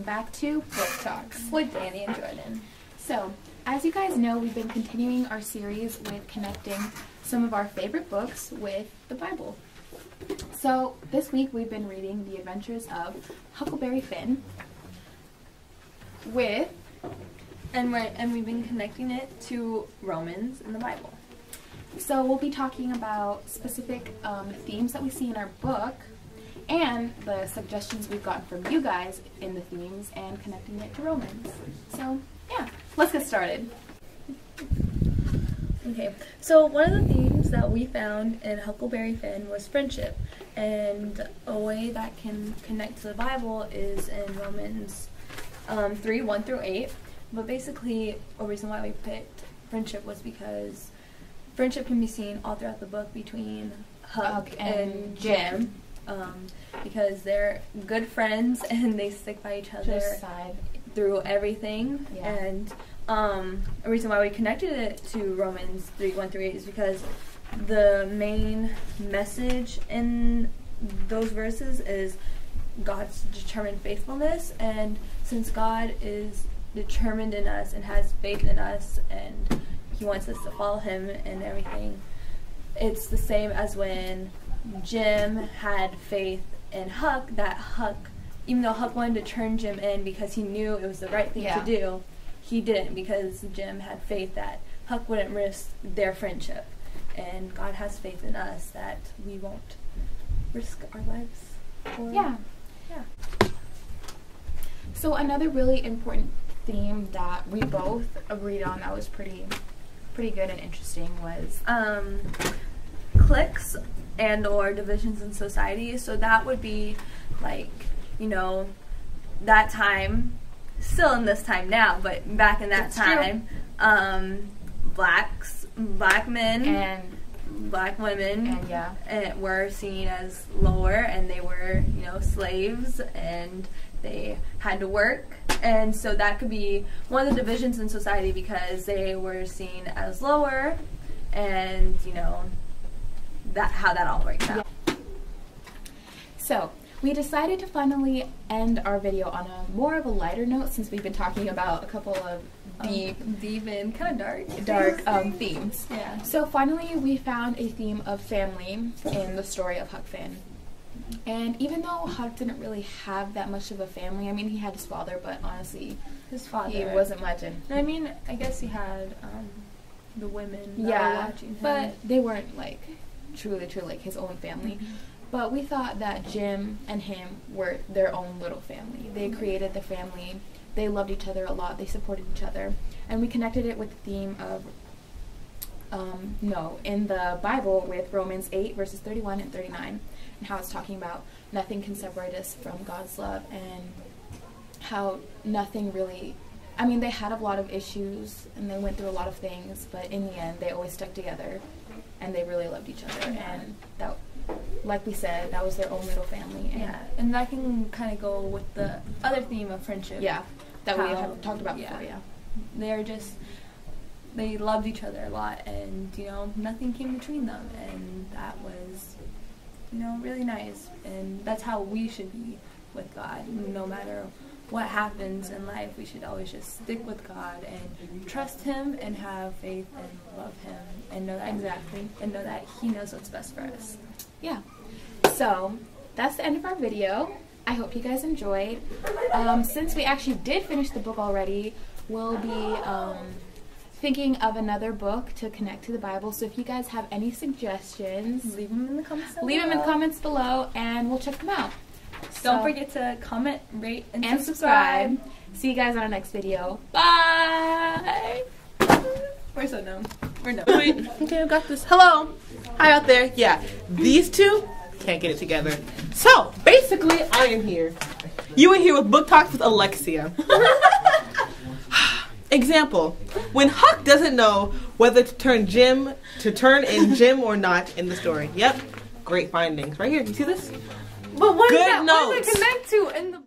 back to Book Talks with Danny and Jordan. So, as you guys know, we've been continuing our series with connecting some of our favorite books with the Bible. So, this week we've been reading The Adventures of Huckleberry Finn and we've been connecting it to Romans in the Bible. So we'll be talking about specific themes that we see in our book and the suggestions we've gotten from you guys in the themes and connecting it to Romans. So yeah, let's get started. Okay, so one of the themes that we found in Huckleberry Finn was friendship, and a way that can connect to the Bible is in Romans 3:1-8. But basically, a reason why we picked friendship was because friendship can be seen all throughout the book between Huck and Jim, because they're good friends and they stick by each other through everything. Yeah. And a reason why we connected it to Romans 3:1-8 is because the main message in those verses is God's determined faithfulness, and since God is determined in us and has faith in us and he wants us to follow him and everything, it's the same as when Jim had faith in Huck, that Huck, even though Huck wanted to turn Jim in because he knew it was the right thing to do, he didn't, because Jim had faith that Huck wouldn't risk their friendship. And God has faith in us that we won't risk our lives. Yeah. So another really important theme that we both agreed on that was pretty good and interesting was cliques and or divisions in society. So that would be like, that time, still in this time now, but back in that time, black men and black women were seen as lower, and they were, slaves, and they had to work. And so that could be one of the divisions in society, because they were seen as lower, and how that all works out. So we decided to finally end our video on a more of a lighter note, since we've been talking about a couple of deep and kind of dark themes. Yeah. So finally we found a theme of family in the story of Huck Finn. And even though Huck didn't really have that much of a family, I mean, he had his father, but honestly, his father, he wasn't much. I mean, I guess he had the women that were watching him. But they weren't like truly like his own family. Mm-hmm. But we thought that Jim and him were their own little family. They created the family. They loved each other a lot. They supported each other. And we connected it with the theme of, in the Bible with Romans 8, verses 31 and 39, and how it's talking about nothing can separate us from God's love, and how nothing really, I mean, they had a lot of issues, and they went through a lot of things, but in the end, they always stuck together, and they really loved each other, and that, like we said, that was their own little family. And that can kind of go with the other theme of friendship. Yeah, that we have talked about before, they loved each other a lot, and, nothing came between them, and that was, really nice. And that's how we should be with God. No matter what happens in life, we should always just stick with God and trust him and have faith and love him and know that he knows what's best for us. Yeah. So that's the end of our video. I hope you guys enjoyed. Since we actually did finish the book already, we'll be thinking of another book to connect to the Bible. So if you guys have any suggestions, leave them in the comments below. Leave them in the comments below, and we'll check them out. Don't forget to comment, rate, and subscribe. See you guys on our next video. Bye! We're so dumb. We're dumb. Okay, I got this. Hello. Hi out there. Yeah, these two can't get it together. So, basically, I am here. You are here with Book Talks with Alexia. Example, when Huck doesn't know whether to turn in Jim or not in the story. Yep, great findings. Right here, you see this? But what does it connect to in the